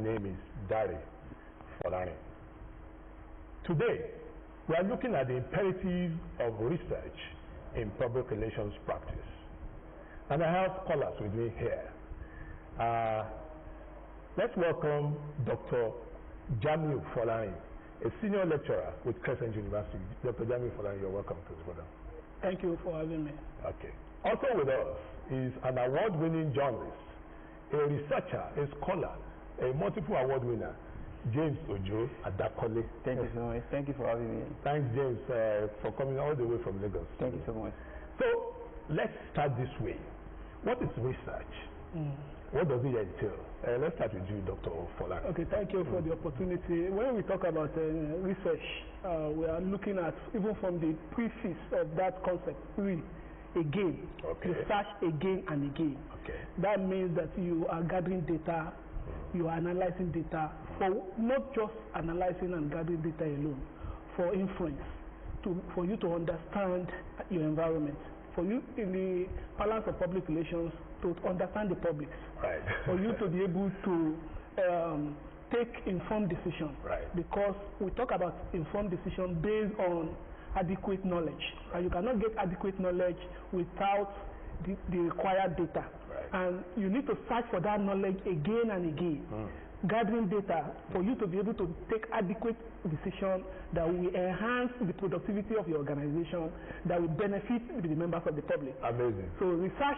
name is Folarin. Today, we are looking at the imperative of research in public relations practice. And I have scholars with me here. Let's welcome Dr. Jamiu Folarin, a senior lecturer with Crescent University. Dr. Jamiu Folarin, you're welcome to this program. Thank you for having me. Okay. Also with us is an award-winning journalist, a researcher, a scholar, a multiple award winner, James Ojo Adakole. Thank you so much. Thank you for having me. Thanks, James, for coming all the way from Lagos. Thank you so much. So let's start this way. What is research? What does it entail? Let's start with you, Dr. Folarin. Okay, thank you for the opportunity. When we talk about research, we are looking at, even from the preface of that concept, again, research again and again. Okay. That means that you are gathering data, you are analyzing data, for not just analyzing and gathering data alone, for inference, for you to understand your environment, for you in the balance of public relations to understand the public, right. for you to be able to take informed decisions, right. Because we talk about informed decision based on adequate knowledge, and you cannot get adequate knowledge without the required data, right. And you need to search for that knowledge again and again, gathering data for you to be able to take adequate decision that will enhance the productivity of your organization, that will benefit the members of the public. Amazing. So research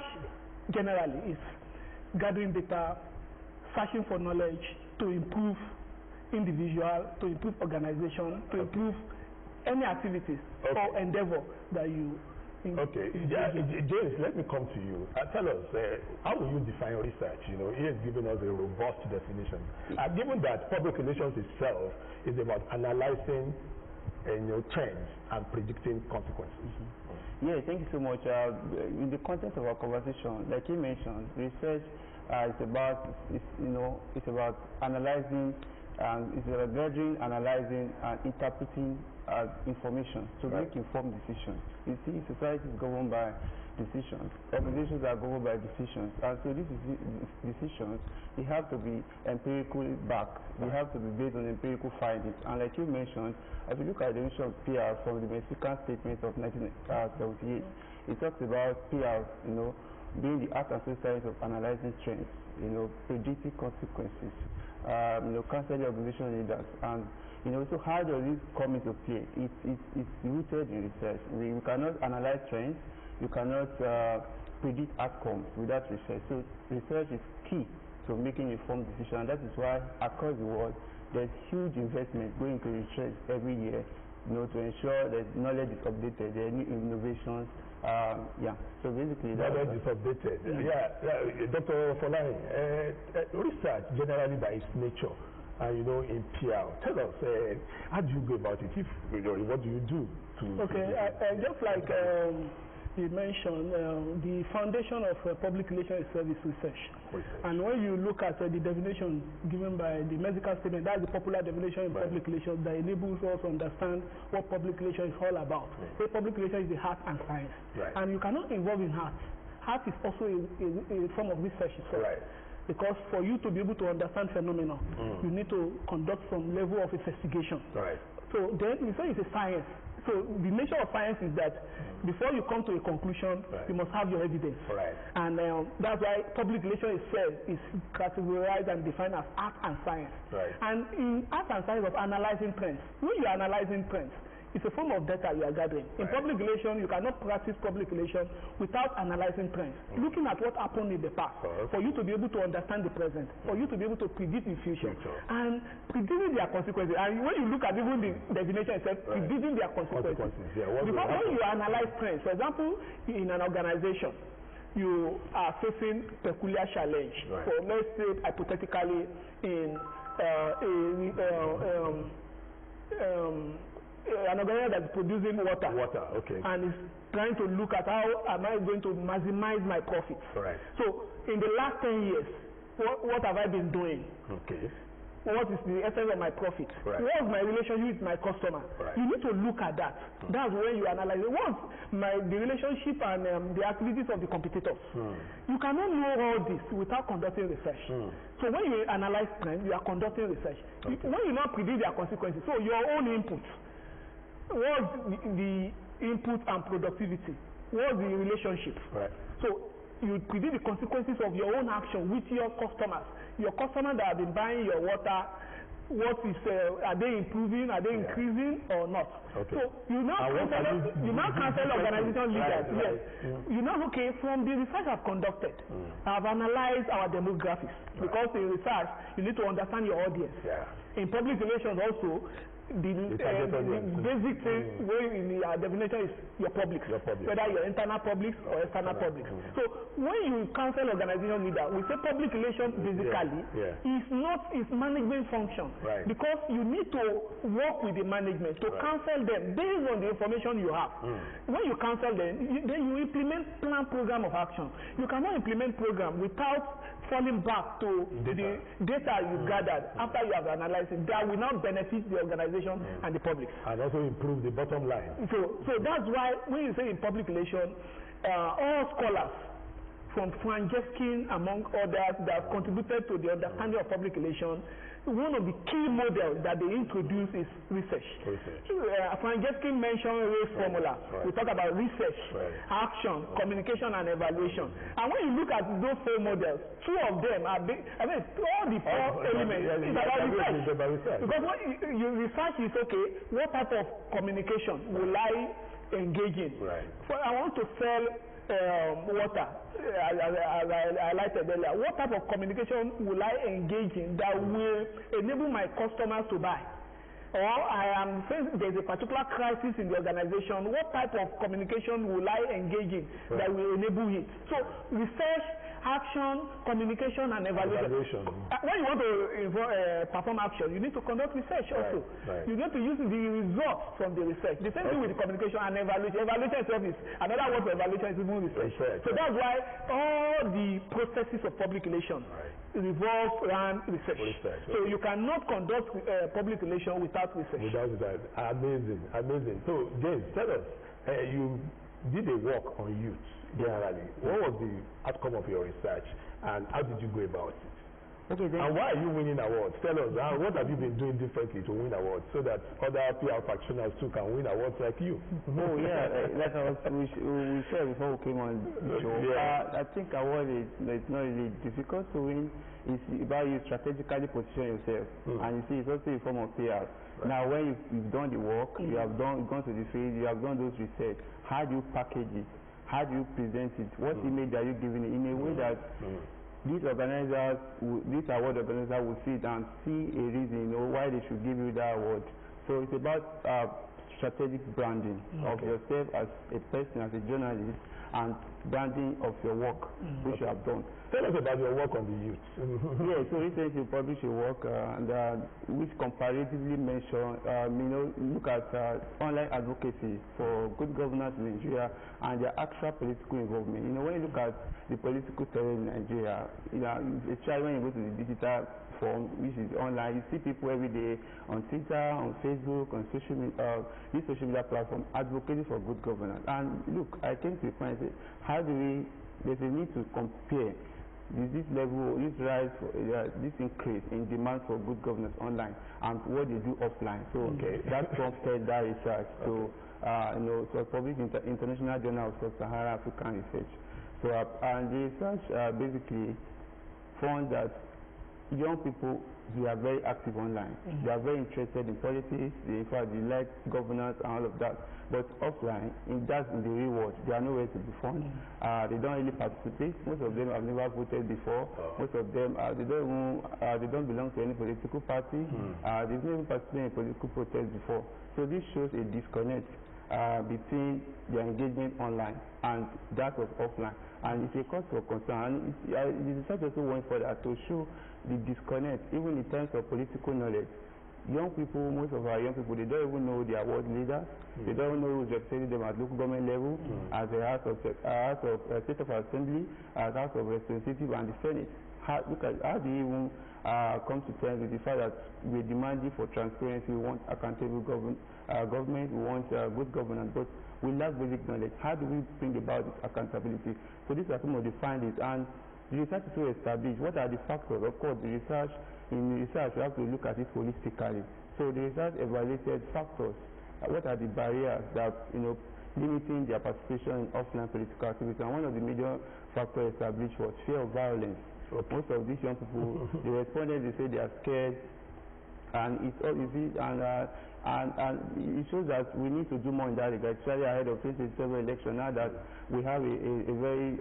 generally is gathering data, searching for knowledge to improve individual, to improve organization, to improve any activities or endeavor that you James, let me come to you. Tell us, how will you define research? You know, he has given us a robust definition. Given that public relations itself is about analyzing trends and predicting consequences. Yeah, thank you so much. In the context of our conversation, like you mentioned, research is about analyzing, it's about gathering, analyzing, and interpreting information to make informed decisions. You see, society is governed by decisions. Organizations are governed by decisions, and so these decisions, they have to be empirically backed. They have to be based on empirical findings. And like you mentioned, if you look at the definition of PR from the Mexican statement of 1978, it talks about PR, being the art and science of analyzing trends, predicting consequences, counseling organization leaders, and so how does this come into play? It's rooted in research. You cannot analyze trends, you cannot predict outcomes without research. So research is key to making informed decisions, and that is why across the world there's huge investment going into research every year, to ensure that knowledge is updated, there are new innovations. So basically knowledge is updated. Dr. Folarin, research generally by its nature, in PR. Tell us, how do you go about it? What do you do to? Okay, just like you mentioned, the foundation of public relations itself is research. And when you look at the definition given by the medical statement, that's the popular definition in public relations that enables us to understand what public relations is all about. So public relations is the art and science, and you cannot involve in art. Art is also a form of research itself. Because for you to be able to understand phenomena, you need to conduct some level of investigation. So then we say it's a science. So the nature of science is that before you come to a conclusion, you must have your evidence. And that's why public relations itself is categorized and defined as art and science. And in art and science of analyzing trends, when you are analyzing trends, it's a form of data you are gathering. In public relations, you cannot practice public relations without analyzing trends, looking at what happened in the past, for you to be able to understand the present, for you to be able to predict the future, and predicting their consequences. And when you look at even the definition itself, predicting their consequences. Because when you analyze trends, for example, in an organization, you are facing peculiar challenge. So let's say hypothetically in an organization that is producing water, and is trying to look at how am I going to maximize my profits. So in the last 10 years, what have I been doing? what is the essence of my profit? Right. What's my relationship with my customer? Right. You need to look at that. That's when you analyze it. What's the relationship and the activities of the competitors? You cannot know all this without conducting research. So when you analyze trends, you are conducting research. Okay. When you not predict their consequences, so your own input, what's the input and productivity? What's the relationship? Right. So you predict the consequences of your own action with your customers. Your customers that have been buying your water, what is are they improving, are they increasing or not? Okay. So you now cancel organization leaders. Yes. You know, okay, from the research I've conducted, I've analyzed our demographics because in research you need to understand your audience. In public relations also, the basic thing in the definition is your public, whether your internal public or external public. So when you counsel organization leader, we say public relations basically is not its management function, because you need to work with the management to counsel them based on the information you have. When you counsel them, then you implement plan program of action. You cannot implement program without falling back to the data you gathered after you have analyzed it. That will not benefit the organization and the public. And also improve the bottom line. So that's why when you say in public relations, all scholars, from Franjeskin among others, that have contributed to the understanding of public relations, one of the key models that they introduce is research. Franjeskin mentioned race formula. We talk about research, action, communication, and evaluation. And when you look at those four models, two of them are all the four elements is about research. Because when you research is okay, what type of communication will I engage in? I want to sell water, as I highlighted earlier. What type of communication will I engage in that will enable my customers to buy? Or I am saying there's a particular crisis in the organization, what type of communication will I engage in that will enable it? So research, action, communication, and evaluation. When you want to perform action, you need to conduct research also. You need to use the results from the research. The same thing with the communication and evaluation. Evaluation itself is another word for evaluation is even research. So that's why all the processes of public relations revolve around research. So you cannot conduct public relations without research. Amazing, amazing. So James, tell us, you did a work on youth generally. What was the outcome of your research and how did you go about it? Okay, and why are you winning awards? Tell us, what have you been doing differently to win awards so that other PR practitioners too can win awards like you? Like we shared before we came on the show. I think award is not really difficult to win. It's about you strategically position yourself, and you see it's also a form of PR. Now, when you've done the work, you have gone to the field, you have done those research. How do you package it? How do you present it? What image are you giving it in a way that these organizers, these award organizers will sit and see a reason, why they should give you that award. So it's about strategic branding of yourself as a person, as a journalist, and branding of your work, which you have done. Tell us about your work on the youth. So recently you published a work which comparatively mention, look at online advocacy for good governance in Nigeria and their actual political involvement. When you look at the political terrain in Nigeria, especially when you go to the digital form, which is online, you see people every day on Twitter, on Facebook, on these social media platforms advocating for good governance. And look, I came to the point and say, there's a need to compare this level, this rise, this increase in demand for good governance online and what they do offline. So that prompted that research. So it was published in the International Journal of Sub-Saharan African Research. So and the research basically found that young people, they are very active online. They are very interested in politics. In fact, they like governance and all of that. But offline, that's in the real world. They are nowhere to be found. They don't really participate. Most of them have never voted before. Most of them, they don't belong to any political party. They don't even participate in political protest before. So this shows a disconnect between their engagement online and that of offline. And it's a cause for concern. And the research also went further to show the disconnect, even in terms of political knowledge. Young people, most of our young people, they don't even know their ward leaders. They don't know who's representing them at local government level, as a House of State of Assembly, as House of Representatives, and the Senate. how do you even come to terms with the fact that we're demanding for transparency, we want accountable government, we want good governance, but we lack basic knowledge. How do we bring about this accountability? So these are some of the findings, and the research is to establish what are the factors. Of course, in the research we have to look at it holistically. So the research evaluated factors. What are the barriers that limiting their participation in offline political activity? And one of the major factors established was fear of violence. Most of these young people, they responded, they say they are scared, and it's all easy, and it shows that we need to do more in that regard, especially ahead of 2027 election, now that we have a very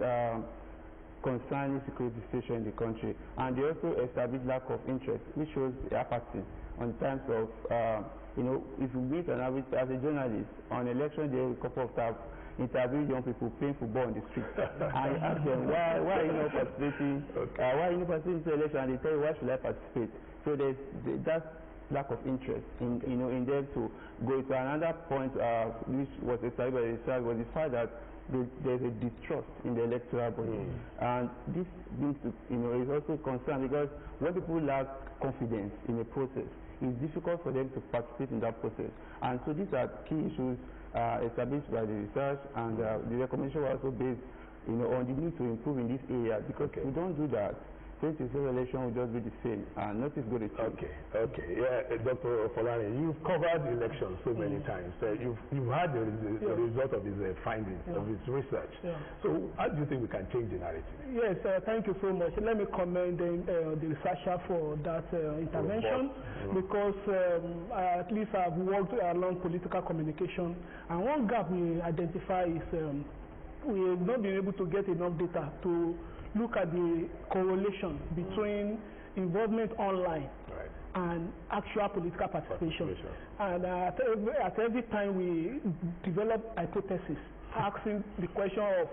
concerning security situation in the country. And they also established lack of interest, which shows apathy on terms of, if you meet an average, as a journalist, on election day, a couple of times, interview young people playing football on the street, and you ask them, why are you not participating? Why are you not participating in the election? And they tell you, why should I participate? So that's lack of interest in them to go to another point, which was established by the research, was the fact that there's a distrust in the electoral body, and this brings to, is also a concern, because when people lack confidence in a process, it's difficult for them to participate in that process. And so these are key issues established by the research, and the recommendation was also based on the need to improve in this area, because if we don't do that, 2027 election will just be the same, and nothing is going to change. Okay. Yeah, Dr. Folarin, you've covered elections so many times. You've had the result of his findings, of his research. So how do you think we can change the narrative? Yes, thank you so much. Let me commend the researcher for that intervention, because at least I've worked along political communication, and one gap we identify is we have not been able to get enough data to look at the correlation between involvement online and actual political participation. And at every time we develop hypothesis, asking the question of,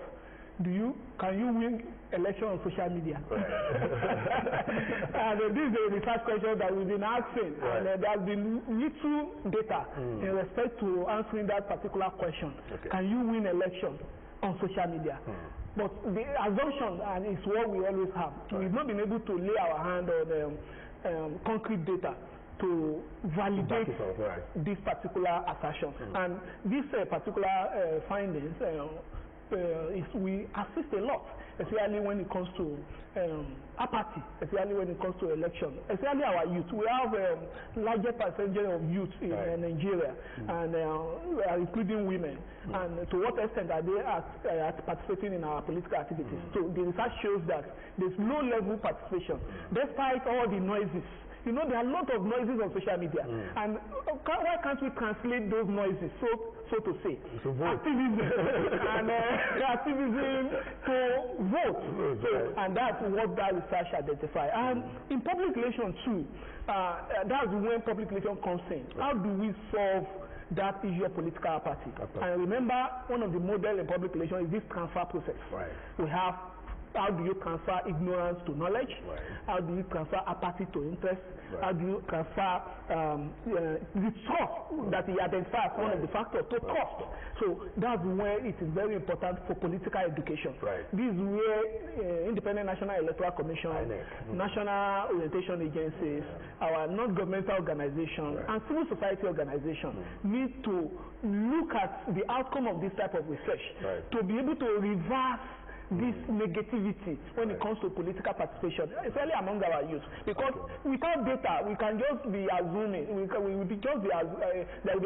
can you win election on social media? And this is a research question that we've been asking, and there has been little data in respect to answering that particular question. Can you win election on social media? But the assumption, and it's what we always have, we've not been able to lay our hand on concrete data to validate this particular assertion. And this particular findings, we assist a lot, especially when it comes to apathy, especially when it comes to election, especially our youth. We have a larger percentage of youth in Nigeria, and including women. And to what extent are they participating in our political activities? So the research shows that there's low level participation, despite all the noises. There are a lot of noises on social media, and why can't we translate those noises, so to say, activism and activism to vote? And that's what that research identifies. And in public relations too, that's when public relations comes in. How do we solve that issue of political apathy? And remember, one of the models in public relations is this transfer process. We have, how do you transfer ignorance to knowledge? How do you transfer apathy to interest? How do you transfer the trust that he identifies as one of the factors to trust? So that's where it is very important for political education. This is where Independent National Electoral Commission, national orientation agencies, our non-governmental organizations, and civil society organizations need to look at the outcome of this type of research to be able to reverse this negativity when it comes to political participation, especially among our youth. Because without data, we can just be assuming, there will be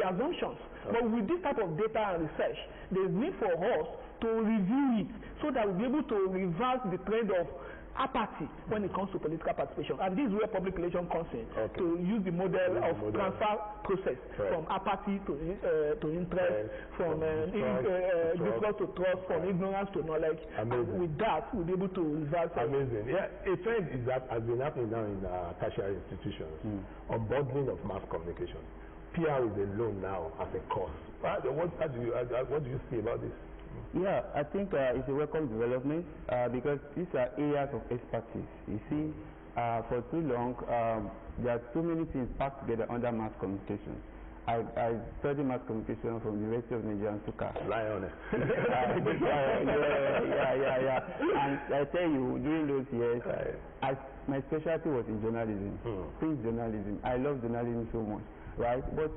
assumptions. But with this type of data and research, there is need for us to review it so that we'll be able to reverse the trend of apathy when it comes to political participation. And this is where public relations comes in, to use the model of transfer process from apathy to interest, from distrust to trust, from ignorance to knowledge. And with that, we'll be able to reverse. Amazing. Yeah, a trend is that has been happening now in tertiary institutions, unbundling of mass communication. PR is alone now as a course. What do you see about this? Yeah, I think it's a welcome development because these are areas of expertise. You see, for too long, there are too many things packed together under mass communication. I studied mass communication from the University of Nigeria in Suka. Lie on it. Yeah. And I tell you, during those years, my specialty was in journalism, print journalism. I love journalism so much, right? But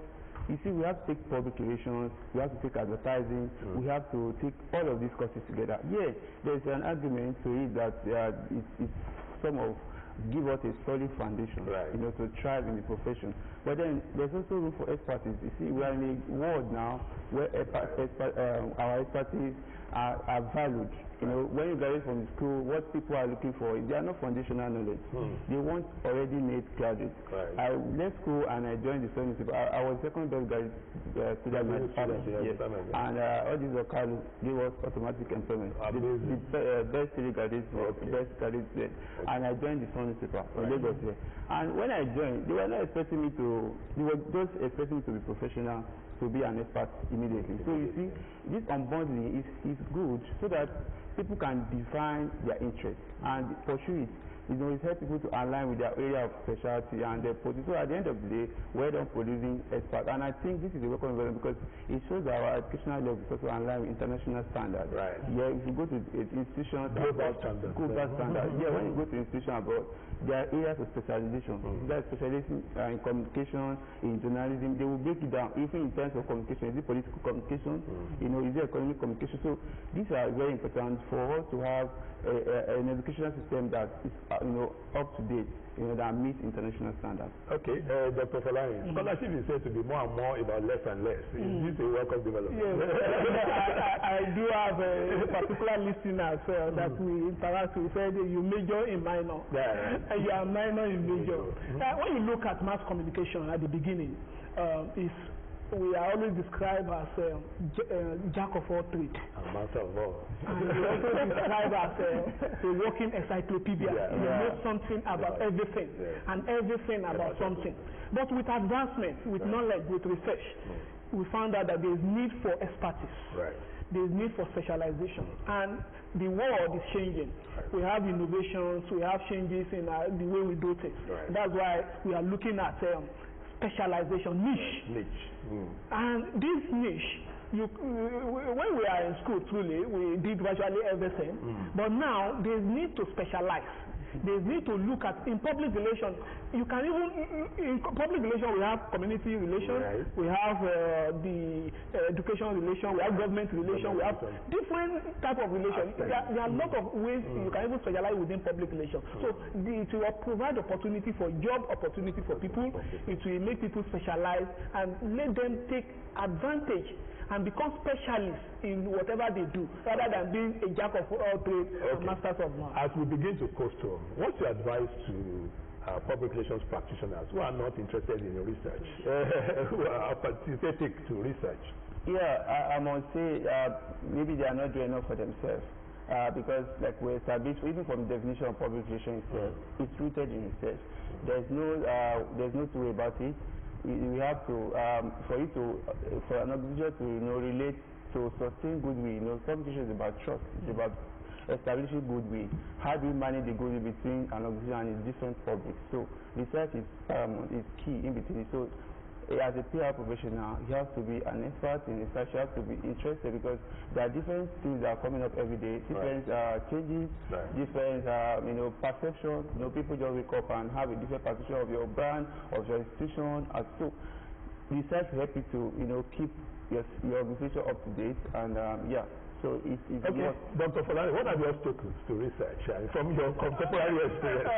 you see, we have to take public relations, we have to take advertising, we have to take all of these courses together. Yes, there's an argument to it that it's some of give us a solid foundation, to thrive in the profession. But then there's also room for expertise. You see, we are in a world now where our expertise are valued. When you graduate from the school, what people are looking for, they are not foundational knowledge. They want already made graduates. I left school and I joined the study. I was second best graduate student in my department. Yes. And all these Adakole gave us automatic employment. The best three graduates, best graduates, and I joined the study paper in Lagos here. And when I joined, they were not expecting me to. They were just expecting me to be professional, to be an expert immediately. So you see, this unbundling is good so that people can define their interests and pursue it. It helps people to align with their area of specialty and their position. So at the end of the day, we're done producing experts. And I think this is a welcome development because it shows that our educational level is also aligned with international standards. Right. Yeah, if you go to institutions global standards. Yeah, when you go to institutions abroad, there are areas of specialization. There are specialization in communication, in journalism. They will break it down, even in terms of communication. Is it political communication? Is it economic communication? So these are very important for us to have an educational system that is up to date, that meets international standards. Okay, Dr. Folarin, scholarship is said to be more and more about less and less. Is this a welcome development? Yes, I do have a particular listener that we interact with. Said you major in minor, and you are minor in major. When you look at mass communication at the beginning, we are always described as jack of all trades. Master of all. And we also described as a walking encyclopedia. You know something about everything and everything about something. But with advancement, with knowledge, with research, we found out that there is need for expertise. There is need for specialization. And the world is changing. We have innovations, we have changes in the way we do things. That's why we are looking at specialization, niche. And this niche, when we are in school, truly, we did virtually everything. But now, there's need to specialize. There's need to look at, in public relations, you can even, in public relations, we have community relations, we have the education relation, we have government relation, we have different type of relations. There are a lot of ways you can even specialize within public relations. So it will provide opportunity for job opportunity for people. It will make people specialize and let them take advantage and become specialists in whatever they do, rather than being a jack of all trades and masters of none. As we begin to coast home, what's your advice to public relations practitioners who are not interested in research, who are participating to research? Yeah, I must say maybe they are not doing enough for themselves. Because like we established, even from the definition of public relations itself, it's rooted in research. There's no two way about it. We have to, for an organization to relate to sustain goodwill. Communication is about trust. It's about establishing goodwill. How do you manage the goodwill between an organization and its different publics? So research is key in between. So as a PR professional, you have to be an expert in research. You have to be interested because there are different things that are coming up every day. Different changes, different perception. People just wake up and have a different perception of your brand, of your institution. And so research will help you to keep your organization up to date. And so it's okay. Dr. Folarin, what are the obstacles to research from your contemporary experience?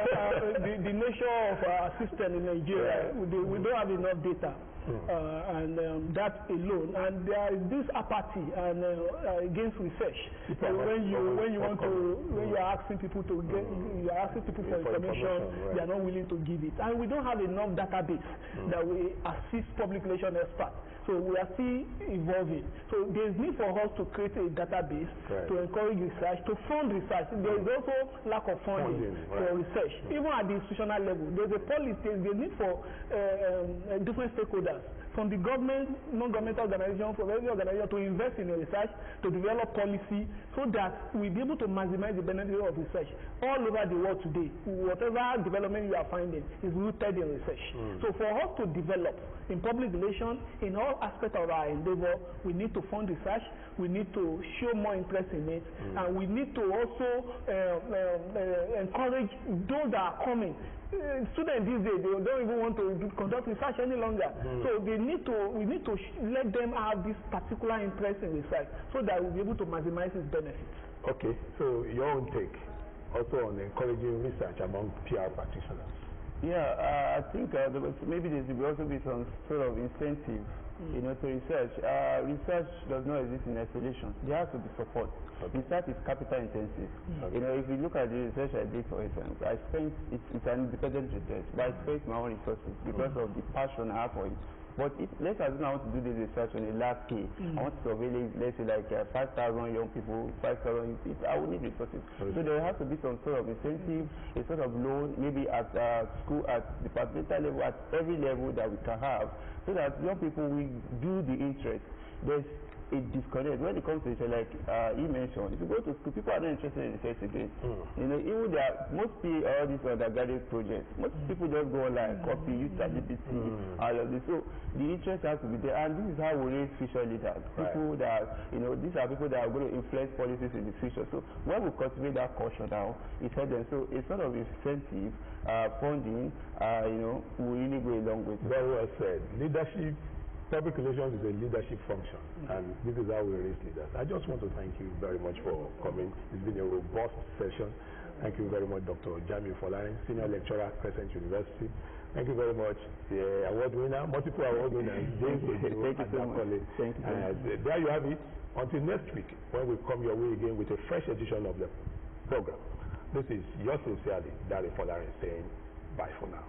The nature of our system in Nigeria, we don't have enough data. And that alone, and there is this apathy and against research. When you are asking people to get, you are asking people for information, they are not willing to give it, and we don't have enough database that we assist public relations experts. So we are still evolving. So there is need for us to create a database to encourage research, to fund research. There is also lack of funding for research, even at the institutional level. There is a policy. There is a need for different stakeholders from the government, non-governmental organization, from every organization to invest in research, to develop policy, so that we'll be able to maximize the benefit of research all over the world today. Whatever development you are finding is rooted in research. So for us to develop in public relations, in all aspects of our endeavor, we need to fund research, we need to show more interest in it, and we need to also encourage those that are coming. Students these days, they don't even want to conduct research any longer. So we need to let them have this particular interest in research, so that we'll be able to maximize its benefits. Okay, so your own take also on encouraging research among PR practitioners. Yeah, I think maybe there will also be some sort of incentive, you know, to research. Research does not exist in isolation. There has to be support. Research is capital intensive. You know, if you look at the research I did, for instance, it's an independent research, but I spent my own resources because of the passion I have for it. But let's assume I want to do this research on a large scale. I want to surveil, let's say, like 5,000 young people, 5,000 people. I will need resources. So there has to be some sort of incentive, a sort of loan, maybe at school, at departmental level, at every level that we can have, so that young people will do the interest. There's a disconnect when it comes to research, like you mentioned. If you go to school, people are not interested in research again. You know, even mostly all these undergraduate projects, most people just go online, copy, use ChatGPT, all of this. So the interest has to be there, and this is how we raise future leaders. People that, you know, these are people that are going to influence policies in the future. So when we cultivate that culture now, it helps them. So it's sort of incentive, funding, you know, will really go a long way. Very well said. Leadership. Public relations is a leadership function, and this is how we raise leaders. I just want to thank you very much for coming. It's been a robust session. Thank you very much, Dr. Jamiu Folarin, Senior Lecturer, Crescent University. Thank you very much, the award winner, multiple award winners, James Adakole. Thank you. There you have it. Until next week, when we come your way again with a fresh edition of the program. This is yours sincerely, Dare Folarin, saying bye for now.